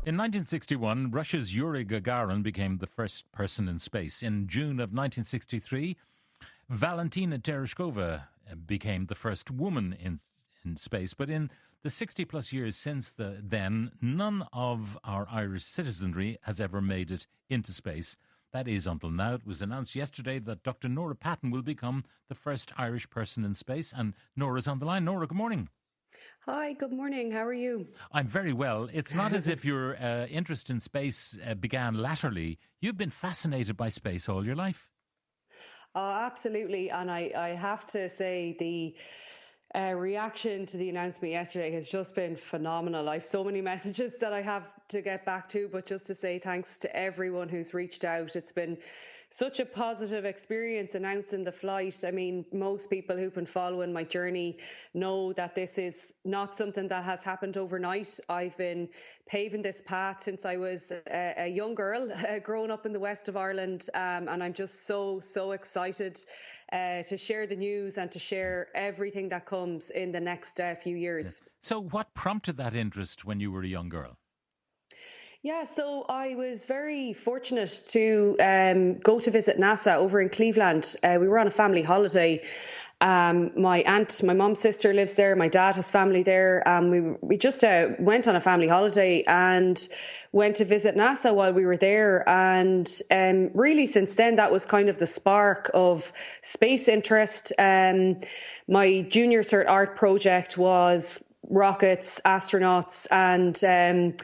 In 1961, Russia's Yuri Gagarin became the first person in space. In June of 1963, Valentina Tereshkova became the first woman in space. But in the 60 plus years since then, none of our Irish citizenry has ever made it into space. That is until now. It was announced yesterday that Dr. Norah Patten will become the first Irish person in space. And Nora's on the line. Norah, good morning. Hi, good morning. How are you? I'm very well. It's not as if your interest in space began latterly. You've been fascinated by space all your life. Oh, absolutely. And I have to say the reaction to the announcement yesterday has just been phenomenal. I have so many messages that I have to get back to, but just to say thanks to everyone who's reached out. It's been such a positive experience announcing the flight. I mean, most people who've been following my journey know that this is not something that has happened overnight. I've been paving this path since I was a young girl, growing up in the west of Ireland, and I'm just so excited to share the news and to share everything that comes in the next few years. So what prompted that interest when you were a young girl? Yeah, so I was very fortunate to go to visit NASA over in Cleveland. We were on a family holiday. My mom's sister lives there. My dad has family there. We just went on a family holiday and went to visit NASA while we were there. And really, since then, that was kind of the spark of space interest. My junior cert art project was rockets, astronauts, and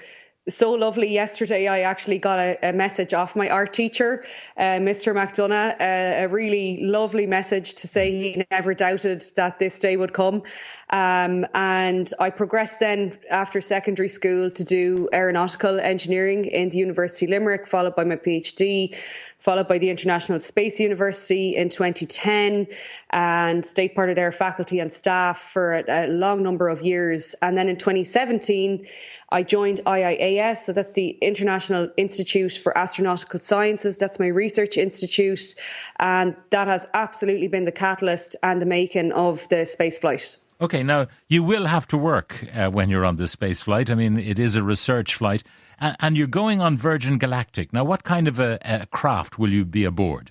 so lovely. Yesterday, I actually got a message off my art teacher, Mr. McDonough, a really lovely message to say he never doubted that this day would come. And I progressed then after secondary school to do aeronautical engineering in the University of Limerick, followed by my PhD, followed by the International Space University in 2010, and stayed part of their faculty and staff for a long number of years. And then in 2017, I joined IIAS, so that's the International Institute for Astronautical Sciences. That's my research institute, and that has absolutely been the catalyst and the making of the space flight. Okay, now you will have to work when you're on this space flight. I mean, it is a research flight, and you're going on Virgin Galactic. Now, what kind of a craft will you be aboard?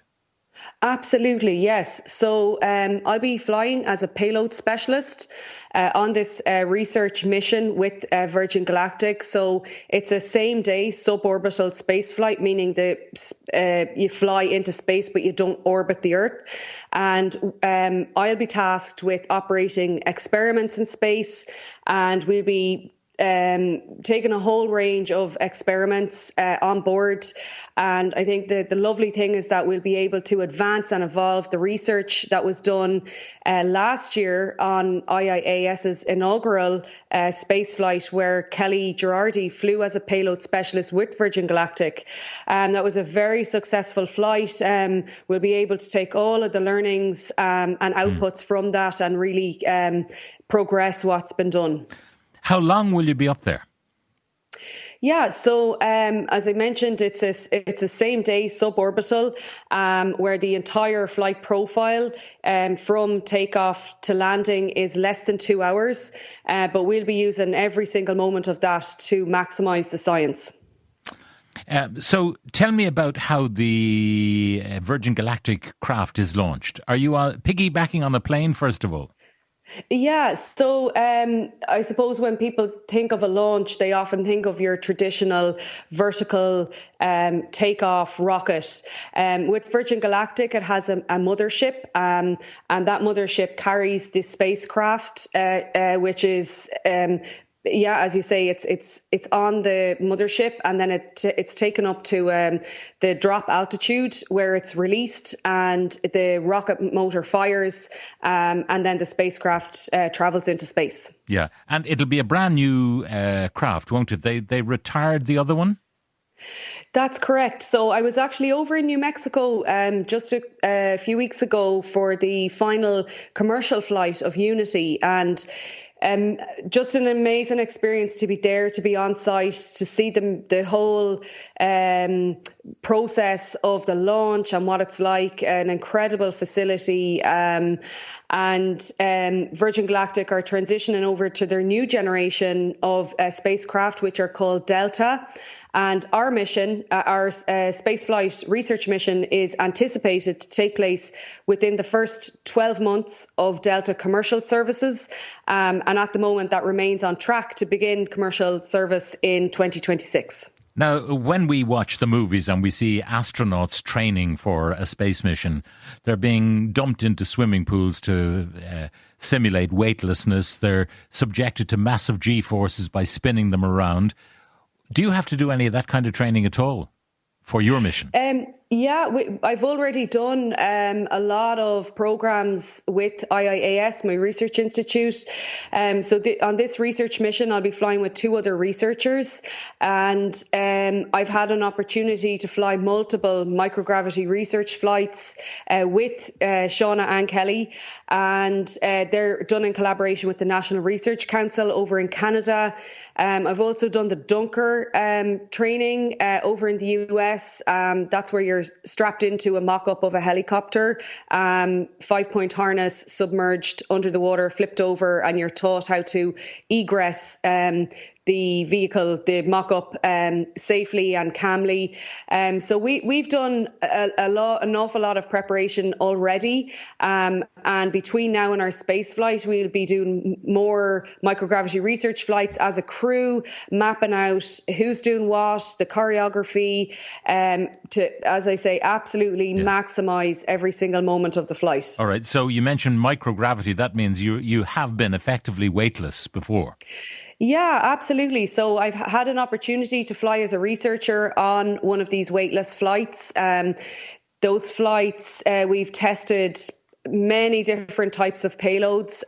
Absolutely, yes. So I'll be flying as a payload specialist on this research mission with Virgin Galactic. So it's a same day suborbital space flight, meaning that you fly into space, but you don't orbit the Earth. And I'll be tasked with operating experiments in space, and we'll be taken a whole range of experiments on board. And I think the lovely thing is that we'll be able to advance and evolve the research that was done last year on IIAS's inaugural space flight, where Kelly Gerardi flew as a payload specialist with Virgin Galactic. That was a very successful flight. We'll be able to take all of the learnings and outputs from that and really progress what's been done. How long will you be up there? Yeah, so as I mentioned, it's a same day suborbital where the entire flight profile from takeoff to landing is less than 2 hours, but we'll be using every single moment of that to maximise the science. So tell me about how the Virgin Galactic craft is launched. Are you piggybacking on a plane, first of all? Yeah, so I suppose when people think of a launch, they often think of your traditional vertical takeoff rocket. With Virgin Galactic, it has a mothership, and that mothership carries the spacecraft, which is as you say, it's on the mothership, and then it's taken up to the drop altitude where it's released, and the rocket motor fires, and then the spacecraft travels into space. Yeah, and it'll be a brand new craft, won't it? They retired the other one? That's correct. So I was actually over in New Mexico just a few weeks ago for the final commercial flight of Unity, and just an amazing experience to be there, to be on site, to see the whole process of the launch and what it's like, an incredible facility. And Virgin Galactic are transitioning over to their new generation of spacecraft, which are called Delta. And our mission, our spaceflight research mission, is anticipated to take place within the first 12 months of Delta commercial services. And at the moment, that remains on track to begin commercial service in 2026. Now, when we watch the movies and we see astronauts training for a space mission, they're being dumped into swimming pools to simulate weightlessness. They're subjected to massive G-forces by spinning them around. Do you have to do any of that kind of training at all for your mission? I've already done a lot of programs with IIAS, my research institute. On this research mission, I'll be flying with 2 other researchers, and I've had an opportunity to fly multiple microgravity research flights with Shauna and Kelly, and they're done in collaboration with the National Research Council over in Canada. I've also done the Dunker training over in the US. That's where you're strapped into a mock-up of a helicopter, 5-point harness, submerged under the water, flipped over, and you're taught how to egress the vehicle, the mock-up, safely and calmly. So we've done an awful lot of preparation already. And between now and our space flight, we'll be doing more microgravity research flights as a crew, mapping out who's doing what, the choreography, to, as I say, absolutely maximise every single moment of the flight. All right. So you mentioned microgravity. That means you have been effectively weightless before. Yeah, absolutely. So I've had an opportunity to fly as a researcher on one of these weightless flights. Those flights, we've tested many different types of payloads,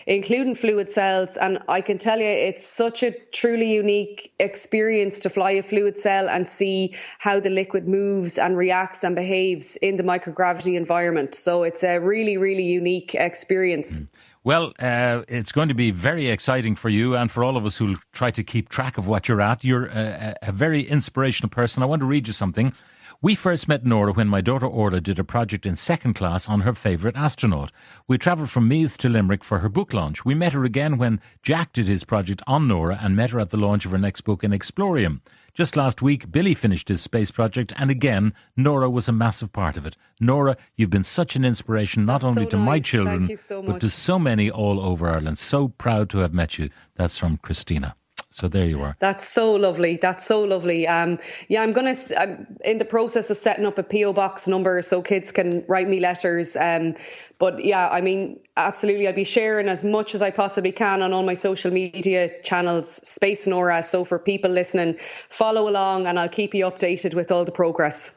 including fluid cells. And I can tell you, it's such a truly unique experience to fly a fluid cell and see how the liquid moves and reacts and behaves in the microgravity environment. So it's a really, really unique experience. Well, it's going to be very exciting for you and for all of us who try to keep track of what you're at. You're a very inspirational person. I want to read you something. We first met Norah when my daughter Orla did a project in second class on her favourite astronaut. We travelled from Meath to Limerick for her book launch. We met her again when Jack did his project on Norah and met her at the launch of her next book in Explorium. Just last week, Billy finished his space project, and again, Norah was a massive part of it. Norah, you've been such an inspiration, not only to my children, but to so many all over Ireland. So proud to have met you. That's from Christina. So there you are. That's so lovely. That's so lovely. I'm in the process of setting up a PO box number so kids can write me letters. But yeah, I mean, absolutely. I'll be sharing as much as I possibly can on all my social media channels, Space Norah. So for people listening, follow along and I'll keep you updated with all the progress.